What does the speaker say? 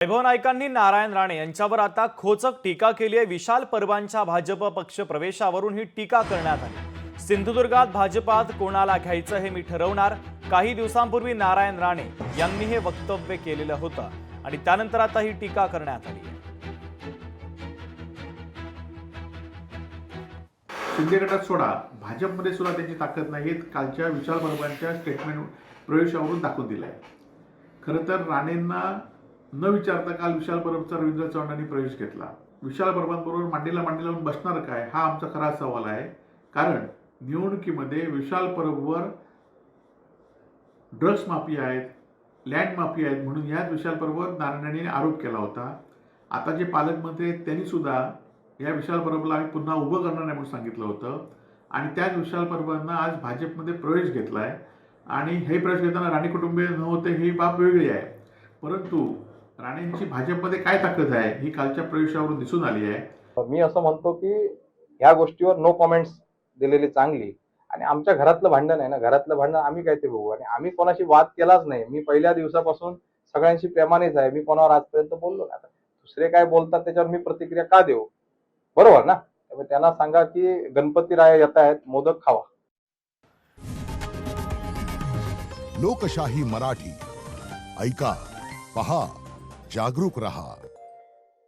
वैभव नाईकांनी नारायण राणे यांच्यावर आता खोचक टीका केली आहे। विशाल परबांच्या भाजप पक्ष प्रवेशावरून ही टीका करण्यात आली। सिंधुदुर्गात भाजपात कोणाला घ्यायचं हे मी ठरवणार। काही दिवसांपूर्वी नारायण राणे यांनी हे वक्तव्य केलेलं होतं आणि त्यानंतर आता ही टीका करण्यात आली आहे। शिंदे गटात सोडा, भाजपमध्ये सुद्धा त्यांची ताकद नाही, कालच्या विशाल परबांच्या स्टेटमेंट प्रवेशावरून दाखवून दिलाय। खरं तर राणेंना न विचारता काल विशाल परबचा रवींद्र चव्हाणांनी प्रवेश घेतला। विशाल परबांबरोबर मांडीला मांडी लावून बसणार काय, हा आमचा खरा सवाल आहे। कारण निवडणुकीमध्ये विशाल परबवर ड्रग्स माफिया आहेत, लँड माफिया आहेत म्हणून याच विशाल परबवर नारायणांनी आरोप केला होता। आता जे पालकमंत्री आहेत त्यांनी सुद्धा या विशाल परबला आम्ही पुन्हा उभं करणार नाही म्हणून सांगितलं होतं आणि त्याच विशाल परबांना आज भाजपमध्ये प्रवेश घेतलाय आणि हे प्रवेश घेताना राणे कुटुंबीय नव्हते ही बाब वेगळी आहे। परंतु राणेंची भाजपमध्ये काय ताकद आहे ही कालच्या प्रवेशावरून दिसून आली आहे। मी असं म्हणतो की या गोष्टीवर नो कमेंट्स दिलेली चांगली आणि आमच्या घरातलं भांडण आहे ना, घरातलं भांडण आम्ही काय ते बघू आणि आम्ही कोणाशी वाद केलाच नाही। मी पहिल्या दिवसापासून सगळ्यांशी प्रेमानेच आहे, मी कोणावर आजपर्यंत बोललो नाही। दुसरे काय बोलतात त्याच्यावर मी प्रतिक्रिया का देऊ, बरोबर ना? त्यामुळे त्यांना सांगा की गणपतीराया येत आहेत, मोदक खावा। लोकशाही मराठी ऐका, पहा, जागरूक रहा।